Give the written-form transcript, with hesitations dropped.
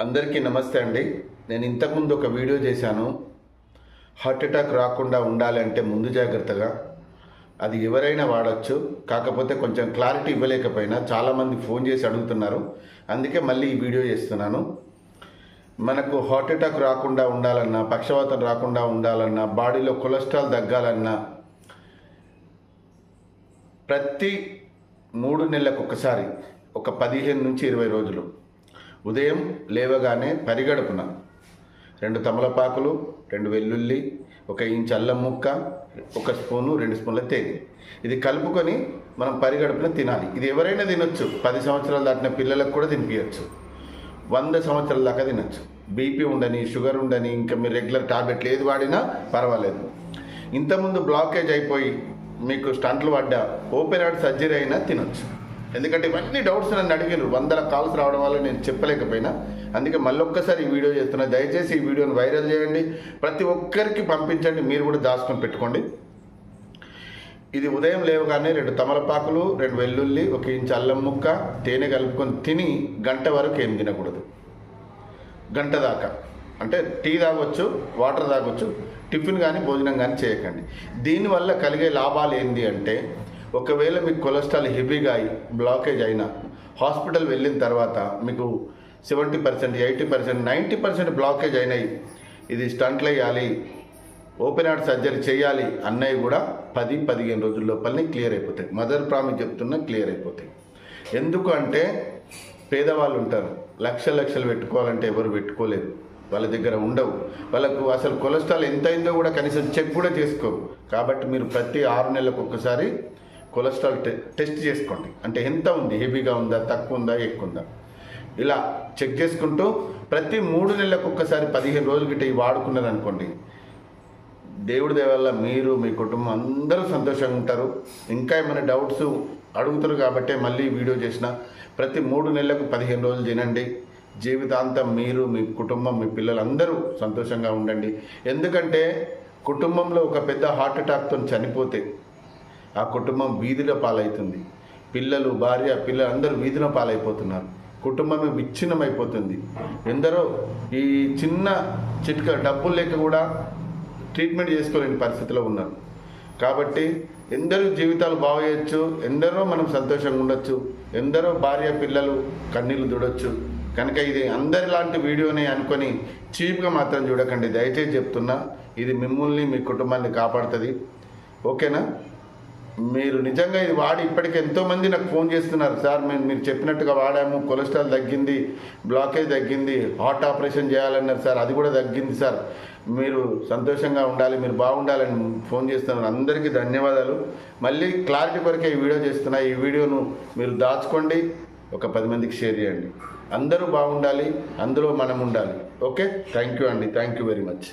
అందరికీ నమస్తే అండి. నేను ఇంతకుముందు ఒక వీడియో చేశాను. హార్ట్ అటాక్ రాకుండా ఉండాలంటే ముందు జాగ్రత్తగా అది ఎవరైనా వాడచ్చు. కాకపోతే కొంచెం క్లారిటీ ఇవ్వలేకపోయినా చాలామంది ఫోన్ చేసి అడుగుతున్నారు. అందుకే మళ్ళీ ఈ వీడియో చేస్తున్నాను. మనకు హార్ట్ అటాక్ రాకుండా ఉండాలన్నా, పక్షవాతం రాకుండా ఉండాలన్నా, బాడీలో కొలెస్ట్రాల్ తగ్గాలన్నా ప్రతి 3 నెలలకు ఒకసారి ఒక 15 నుంచి 20 రోజులు ఉదయం లేవగానే పరిగడుపున 2 తమలపాకులు, 2 వెల్లుల్లి, 1 ఇంచు అల్లం ముక్క, 1 స్పూను, 2 స్పూన్ల తేనె ఇది కలుపుకొని మనం పరిగడుపున తినాలి. ఇది ఎవరైనా తినొచ్చు. 10 సంవత్సరాలు దాటిన పిల్లలకు కూడా తినిపించచ్చు. 100 సంవత్సరాల దాకా తినచ్చు. బీపీ ఉండని, షుగర్ ఉండని, ఇంకా మీరు రెగ్యులర్ టాబ్లెట్లు ఏది వాడినా పర్వాలేదు. ఇంతకుముందు బ్లాకేజ్ అయిపోయి మీకు స్టంట్లు పడ్డా, ఓపెన్ హార్ట్ సర్జరీ అయినా తినొచ్చు. ఎందుకంటే ఇవన్నీ డౌట్స్ నన్ను అడిగారు. 100 కాల్స్ రావడం వల్ల నేను చెప్పలేకపోయినా, అందుకే మళ్ళొక్కసారి ఈ వీడియో చేస్తున్నా. దయచేసి ఈ వీడియోని వైరల్ చేయండి, ప్రతి ఒక్కరికి పంపించండి, మీరు కూడా దాచుకొని పెట్టుకోండి. ఇది ఉదయం లేవగానే 2 తమలపాకులు, 2 వెల్లుల్లి, 1 ఇంచు అల్లం ముక్క, తేనె కలుపుకొని తిని గంట వరకు ఏం తినకూడదు. గంట దాకా అంటే టీ తాగొచ్చు, వాటర్ తాగొచ్చు, టిఫిన్ కానీ భోజనం కానీ చేయకండి. దీనివల్ల కలిగే లాభాలు ఏంటి అంటే, ఒకవేళ మీకు కొలెస్ట్రాల్ హెవీగా అయి బ్లాకేజ్ అయినా హాస్పిటల్ వెళ్ళిన తర్వాత మీకు 70%, 80%, 90% బ్లాకేజ్ అయినాయి, ఇది స్టంట్లు వేయాలి, ఓపెన్ హార్ట్ సర్జరీ చేయాలి అన్నవి కూడా 10-15 రోజుల లోపలనే క్లియర్ అయిపోతాయి. మదర్ ప్రామిస్ చెప్తున్నా, క్లియర్ అయిపోతాయి. ఎందుకు అంటే పేదవాళ్ళు ఉంటారు, లక్షలు పెట్టుకోవాలంటే ఎవరు పెట్టుకోలేరు, వాళ్ళ దగ్గర ఉండవు. వాళ్ళకు అసలు కొలెస్ట్రాల్ ఎంత అయిందో కూడా కనీసం చెక్ కూడా చేసుకోరు. కాబట్టి మీరు ప్రతి 6 నెలలకు ఒకసారి కొలెస్ట్రాల్ టెస్ట్ చేసుకోండి. అంటే ఎంత ఉంది, హెవీగా ఉందా, తక్కువ ఉందా, ఎక్కువ ఉందా, ఇలా చెక్ చేసుకుంటూ ప్రతి 3 నెలలకు ఒక్కసారి 15 రోజుల గిట్ట ఇవి వాడుకున్నారనుకోండి, దేవుడి దయ వల్ల మీరు, మీ కుటుంబం అందరూ సంతోషంగా ఉంటారు. ఇంకా ఏమైనా డౌట్స్ అడుగుతారు కాబట్టి మళ్ళీ వీడియో చేసిన. ప్రతి 3 నెలలకు 15 రోజులు తినండి. జీవితాంతం మీరు, మీ కుటుంబం, మీ పిల్లలు అందరూ సంతోషంగా ఉండండి. ఎందుకంటే కుటుంబంలో ఒక పెద్ద హార్ట్ అటాక్తో చనిపోతే ఆ కుటుంబం వీధిలో పాలవుతుంది. పిల్లలు, భార్య, పిల్లలు అందరూ వీధిలో పాలైపోతున్నారు. కుటుంబమే విచ్ఛిన్నమైపోతుంది. ఎందరో ఈ చిన్న చిట్కా డబ్బులు లేక కూడా ట్రీట్మెంట్ చేసుకోలేని పరిస్థితిలో ఉన్నారు. కాబట్టి ఎందరో జీవితాలు బాగు చేయొచ్చు, ఎందరో మనం సంతోషంగా ఉండొచ్చు, ఎందరో భార్య పిల్లలు కన్నీళ్ళు దుడొచ్చు. కనుక ఇది అందరిలాంటి వీడియోనే అనుకొని చీప్గా మాత్రం చూడకండి. దయచేసి చెప్తున్నా, ఇది మిమ్మల్ని, మీ కుటుంబాన్ని కాపాడుతుంది. ఓకేనా? మీరు నిజంగా ఇది వాడి ఇప్పటికి ఎంతోమంది నాకు ఫోన్ చేస్తున్నారు. సార్ మీరు చెప్పినట్టుగా వాడాము, కొలెస్ట్రాల్ తగ్గింది, బ్లాకేజ్ తగ్గింది, హార్ట్ ఆపరేషన్ చేయాలన్నారు సార్, అది కూడా తగ్గింది సార్, మీరు సంతోషంగా ఉండాలి, మీరు బాగుండాలని ఫోన్ చేస్తున్నారు. అందరికీ ధన్యవాదాలు. మళ్ళీ క్లారిటీ కొరకే ఈ వీడియో చేస్తున్నా. ఈ వీడియోను మీరు దాచుకోండి, ఒక 10 మందికి షేర్ చేయండి. అందరూ బాగుండాలి, అందులో మనం ఉండాలి. ఓకే, థ్యాంక్ యూ అండి. Thank you very much.